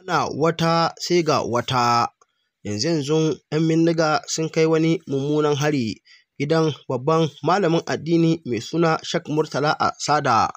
Ana wata sai ga wata, yanzu 'yan bindiga sun kai wani mummunan hari gidan babban malamin addini mai suna Sheikh Murtala a Sada.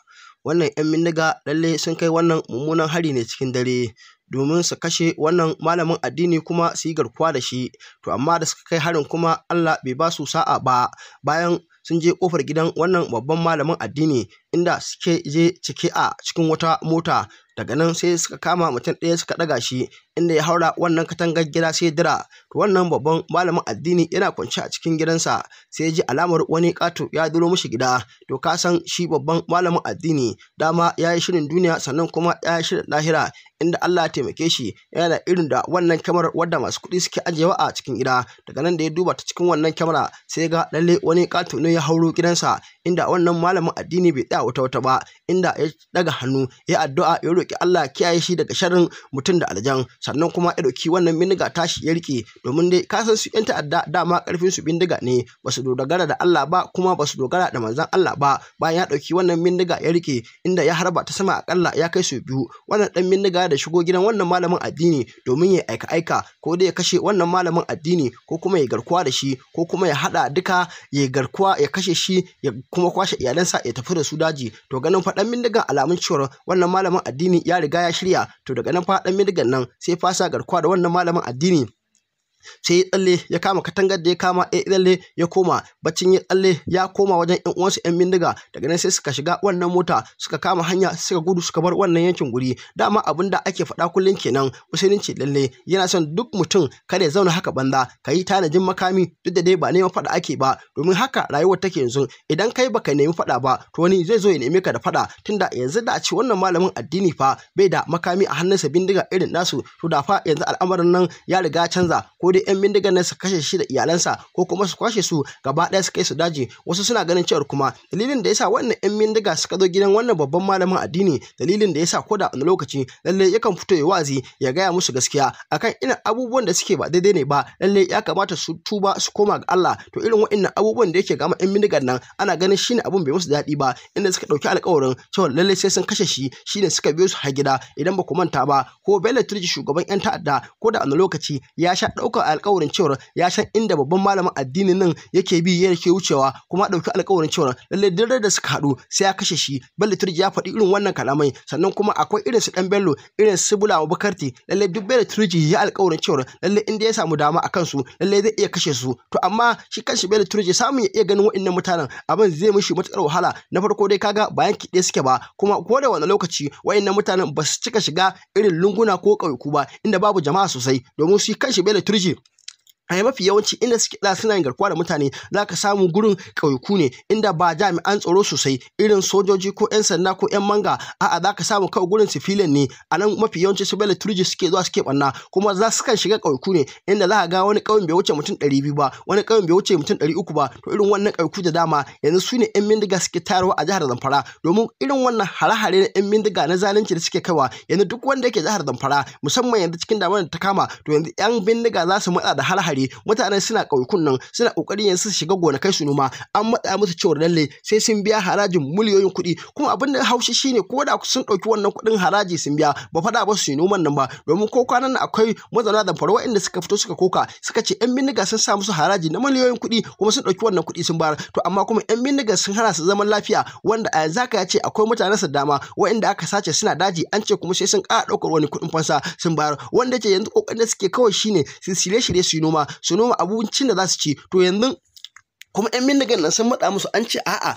Wannan 'yan bindiga lallai sun kai wannan mummunan hari ne cikin dare domin su kashe wannan malamin addini kuma su yi garkuwa da shi. To amma da suka kai harin kuma Allah bai ba su sa'a ba, bayan sun je ƙofar gidan wannan babban malamin addini inda suke je cike a cikin wata mota. Daga nan sai suka kama mutum ɗaya suka ɗaga shi inda ya haura wannan katangar gida sai dira. To wannan babban malamin addini yana kwance a cikin gidansa sai ya ji alamar wani ƙato ya duro mishi gida. To ka san shi babban malamin addini dama ya yi shirin duniya sannan kuma ya yi shirin lahira, inda Allah ya taimake shi yana irin da wannan kyamarar wadda masu kuɗi suke ajiyewa a cikin gida. Daga nan da ya duba ta cikin wannan kyamara sai ga lalle wani ƙato ne ya hauro gidansa, inda wannan malamin addini bai tsaya wata ba, inda ya ɗaga hannu ya addu'a ya roƙi Allah kiyaye shi daga sharrin mutum da aljan, sannan kuma ya ɗauki wannan bindiga tashi ya riƙe, domin dai ka san su 'yan ta'adda dama ƙarfin su bindiga ne, ba su dogara da Allah ba kuma ba su dogara da manzon Allah ba. Bayan ya ɗauki wannan bindiga ya riƙe, inda ya harba ta sama akalla ya kai sau biyu. Wannan ɗan bindiga da shigo gidan wannan malamin addini domin ya aika ko dai ya kashe wannan malamin addini ko kuma ya garkuwa da shi ko kuma ya haɗa duka, ya garkuwa ya kashe shi ya kuma kwashe iyalansa ya tafi da su daji. To ganin faɗan bindigan alamun cewa wannan malamin addini ya riga ya shirya, to daga nan faɗan bindigan nan sai fasa garkuwa da wannan malamin addini. Sai ya tsalle ya kama katangar da ya kama, ya tsalle ya koma baccin ya tsalle ya koma wajen 'yan uwansu 'yan bindiga. Daga nan sai suka shiga wannan mota suka kama hanya suka gudu suka bar wannan yankin guri. Dama abin da ake faɗa kullum kenan, musulunci lalle yana son duk mutum kada ya zauna haka banza, ka yi tanajin makami, duk da dai ba neman faɗa ake ba, domin haka rayuwar take yanzu. Idan kai baka nemi faɗa ba to wani zai zo ya neme ka da faɗa, tunda yanzu da a ce wannan malamin addini fa bai da makami a hannunsa bindiga irin nasu, to da fa yanzu al'amarin nan ya riga ya canza, ko dai 'yan bindigan nan su kashe shi da iyalansa ko kuma su kwashe su gaba ɗaya su kai su daji. Wasu suna ganin cewa kuma dalilin da yasa wannan 'yan bindiga suka zo gidan wannan babban malamin addini, dalilin da yasa ko da wani lokaci lalle yakan fito ya wazi ya gaya musu gaskiya akan irin abubuwan da suke ba daidai ne ba, lalle ya kamata su tuba su koma ga Allah. To irin wa'annan abubuwan da yake gama 'yan bindigan nan ana ganin shine abun bai musu daɗi ba, inda suka ɗauki alƙawarin cewa lalle sai sun kashe shi, shine suka biyo su har gida. Idan ba ku manta ba, ko Bello Turji shugaban 'yan ta'adda ko da wani lokaci ya sha ɗaukar alƙawarin cewa ya san inda babban malamin addinin nan yake bi yake wucewa, kuma ɗauki alƙawarin cewa lalle duk da suka haɗu sai ya kashe shi. Bello Turji ya faɗi irin wannan kalamai, sannan kuma akwai irin su ɗan Bello, irin su Bula Bukarti, lalle duk Bello Turji ya alƙawarin cewa lalle inda ya samu dama a kansu lalle zai iya kashe su. To amma shi kanshi Bello Turji samun ya iya ganin wa'annan mutanen abin zai mishi matuƙar wahala. Na farko dai kaga bayan kiɗe suke ba, kuma ko da wani lokaci wa'annan mutanen ba su cika shiga irin lunguna ko ƙauyuku ba inda babu jama'a sosai, domin shi kanshi Bello Turji a mafi yawanci inda suke da suna yin garkuwa da mutane za ka samu gurin ƙauyuku ne inda ba jami'an tsaro sosai irin sojoji ko 'yan sanda ko 'yan manga, a'a za ka samu kawai gurin civilian ne. A nan mafi yawanci su Bello Turji suke zuwa suke ɓanna, kuma za su kan shiga ƙauyuku ne inda za ka ga wani ƙauyen bai wuce mutum 200 ba, wani ƙauyen bai wuce mutum 300 ba. To irin wannan ƙauyuku da dama yanzu su ne 'yan bindiga suke tayarwa a jihar Zamfara, domin irin wannan hare-hare na 'yan bindiga na zalunci da suke kaiwa. Yanzu duk wanda yake jihar Zamfara musamman yanzu cikin damar da ta kama, to yanzu 'yan bindiga za su matsa da hare-hare. Mutanen suna ƙauyukun nan suna ƙoƙarin yanzu su shiga gonakai su noma, an matsa musu cewa lalle sai sun biya harajin miliyoyin kuɗi. Kuma abin da haushi shine ko da sun ɗauki wannan kuɗin haraji sun biya, ba faɗa ba su yi noman nan ba, domin ko kwanan nan akwai mazauna Zamfara waɗanda suka fito suka koka suka ce 'yan bindiga sun sa musu haraji na miliyoyin kuɗi kuma sun ɗauki wannan kuɗi sun bayar. To amma kuma 'yan bindiga sun hana su zaman lafiya, wanda a yanzu haka ya ce akwai mutanen su dama waɗanda aka sace suna daji, an ce kuma sai sun ƙara ɗaukar wani kuɗin fansa sun bayar, wanda ce yanzu ƙoƙarin da suke kawai shine su shirye-shirye su yi noma abincin da za su ci. To yanzu kuma 'yan bindigan nan sun matsa musu, an ce a'a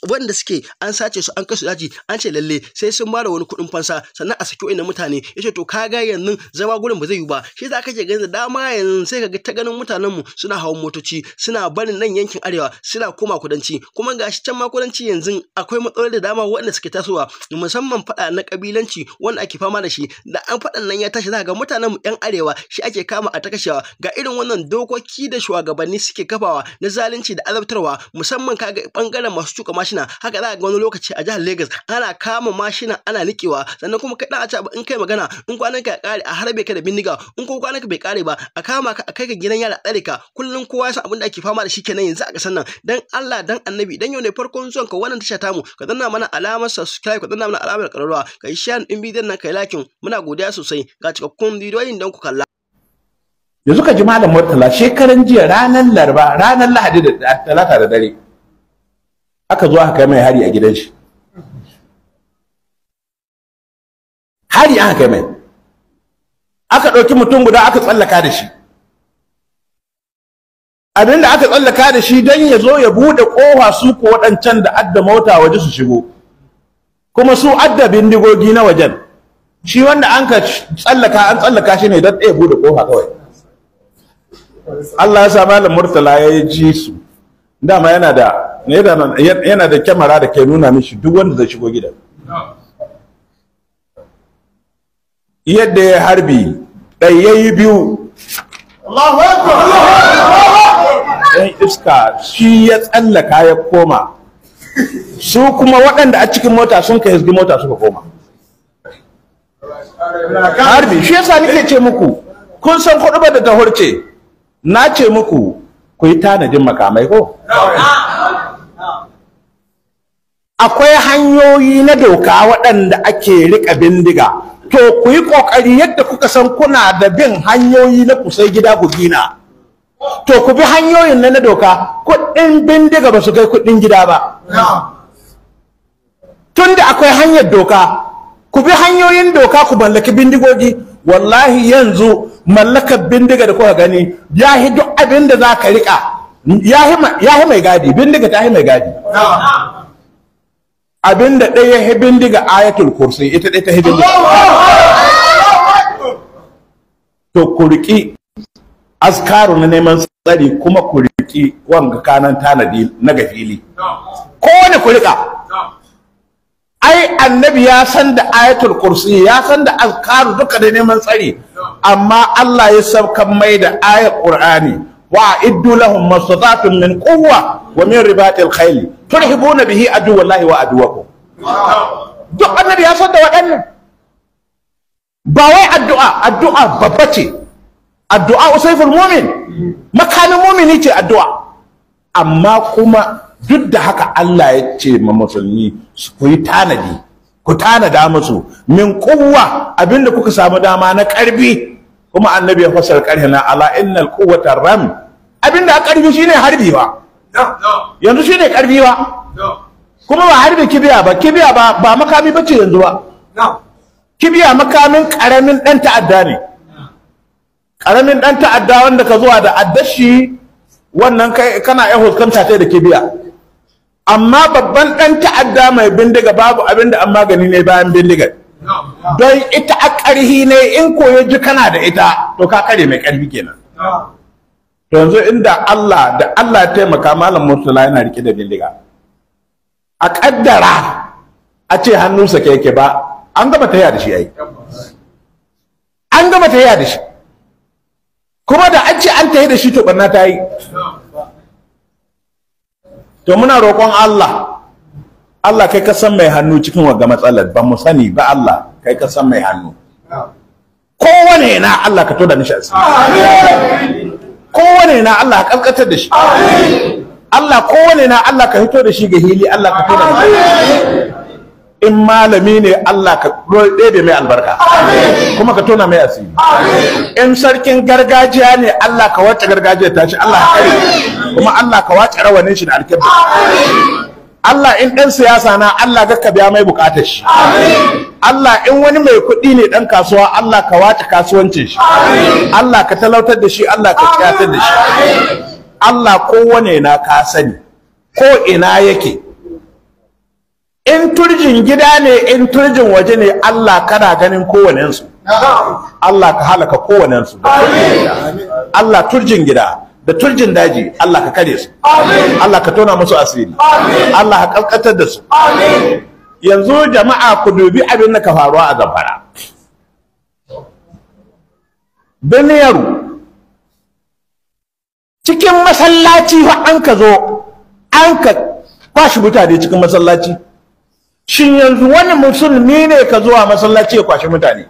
wanda suke an sace su an kasu daji, an ce lalle sai sun bada wani kuɗin fansa sannan a saki wa'innan mutane. Yace to kaga yanzu zama gurin ba zai yi ba, shi za ka ke ganin da dama yanzu sai ka ga ta ganin mutanen mu suna hawan motoci suna barin nan yankin arewa suna koma kudanci. Kuma gashi can ma kudanci yanzu akwai matsaloli da dama waɗanda suke tasowa, musamman faɗa na kabilanci wanda ake fama da shi. Da an faɗan nan ya tashi za ka ga mutanen mu 'yan arewa shi ake kama a ta kashewa. Ga irin wannan dokoki da shugabanni suke kafawa na zalunci da azabtarwa, musamman kaga bangaren masu tuka mashina. Haka za ka ga wani lokaci a jihar Lagos ana kama mashina ana nikewa, sannan kuma kai dan a in kai magana in kwanan ka ya kare a harbe ka da bindiga, in ko kwanan ka bai kare ba a kama ka a kai ka gidan yara tsare ka. Kullum kowa ya san abin da ake fama da shi kenan yanzu a kasan nan. Dan Allah dan Annabi dan yau ne farkon zuwan ka wannan tasha tamu, ka danna mana alamar subscribe, ka danna mana alamar ƙararrawa, ka yi share din bidiyon nan, kai like. Muna godiya sosai ga cikakkun bidiyoyin dan ku kalla. Yanzu ka ji Malam Murtala shekaran jiya ranar Laraba, ranar Lahadi da Talata da dare aka zo aka kai mai hari a gidan shi. Hari aka kai mai, aka ɗauki mutum guda aka tsallaka da shi. Abinda aka tsallaka da shi don ya zo ya buɗe ƙofa su ko waɗancan da adda mota waje su shigo, kuma su adda bindigogi na wajen. Shi wanda an tsallaka shi ne don ɗaya buɗe ƙofa kawai. Allah ya sa Malam Murtala ya ji su, dama yana da kyamara da ke nuna mishi duk wanda zai shigo gidan. Yadda ya harbi ɗaya biyu, ɗan iska shi ya tsallaka ya koma, su kuma waɗanda a cikin mota sun ka hizgi mota suka koma. Harbi shi yasa nake ce muku, kun san kuɗubar da ta hurce, na ce muku ku yi tanadin makamai ko? Akwai hanyoyi na doka waɗanda ake riƙa bindiga, to ku yi ƙoƙari yadda kuka san kuna da bin hanyoyi na kusai gida ku gina, to ku bi hanyoyin na doka. Kuɗin bindiga ba su kai kuɗin gida ba. Tunda akwai hanyar doka, ku bi hanyoyin doka ku mallaki bindigogi. Wallahi yanzu mallakar bindiga da kuka gani ya yi duk abin da za ka riƙa, ya yi mai gadi, bindiga ta yi mai gadi. Abin da ɗaya ya bindiga ayatul kursi, ita ɗaya ta yi bindiga. To ku riƙi azkaru na neman tsari, kuma ku riƙi wanga kanan tanadi na gafili. Kowane ku riƙa. Ai annabi ya san da ayatul kursi, ya san da azkaru duka da neman tsari, amma Allah ya saukan mai da ayat Qur'ani, wa iddu lahum mastata'tum min quwwa wa min ribatil khayl turhibuna bihi aduwallahi wa aduwakum. Duk annabi ya san da waɗannan. Ba wai addu'a babba ce, addu'a usayful mu'min, makamin mu'mini ce addu'a. Amma kuma duk da haka Allah ya ce ma musulmi ku yi tanadi, ku tanada musu min quwwa, abinda kuka samu dama na karbi. Kuma annabi ya fasar karhi na ala innal quwwata ram, abinda a karbi shine harbi ba. Yanzu shine karbi ba, kuma ba harbi kibiya ba makami bace yanzu ba. Kibiya makamin karamin dan ta'adda ne, karamin dan ta'adda wanda ka zuwa da addashi, wannan kai kana iya huskanta ta da kibiya. Amma babban ɗan ta'adda mai bindiga babu abin da an magani ne bayan bindigar, don ita a ƙarhi ne, in koyo ji kana da ita to ka kare mai ƙarfi kenan. To yanzu inda Allah ya taimaka Malam Murtala yana rike da bindiga, a ƙaddara a ce hannunsa yake ba, an gama ta da shi ai, an gama ta da shi, kuma da an ce an ta da shi to ɓarna ta yi. To muna roƙon Allah kai ka san mai hannu cikin wagga matsalar, ba mu sani ba. Allah kai ka san mai hannu, kowane na Allah ka to da nishi asiri, kowane na Allah ka ƙasƙatar da shi, Allah kowane na Allah ka hito da shi ga hili, Allah ka to da nishi. In malami ne Allah ka ɗebe mai albarka, kuma ka tona mai asiri. In sarkin gargajiya ne Allah ka wace gargajiya ta shi, Allah ka kare, kuma Allah ka wace rawanin shi da alkebba. Allah in ɗan siyasa na Allah ga ka biya mai bukatar shi. Allah in wani mai kuɗi ne ɗan kasuwa Allah ka wace kasuwancin shi. Allah ka talautar da shi, Allah ka kiyatar da shi. Allah kowane na ka sani, ko ina yake. In turjin gida ne, in turjin waje ne, Allah kana ganin kowanensu. Allah ka halaka kowanensu. Allah turjin gida da turjin daji Allah ka kare su. Allah ka tona musu asiri. Allah ka kalkatar da su. Yanzu jama'a ku dubi abin da ka faruwa a Zamfara. Beniyaru cikin masallaci fa an ka zo an ka kwashi mutane cikin masallaci. Shin yanzu wani musulmi ne ka zuwa masallaci ya kwashi mutane?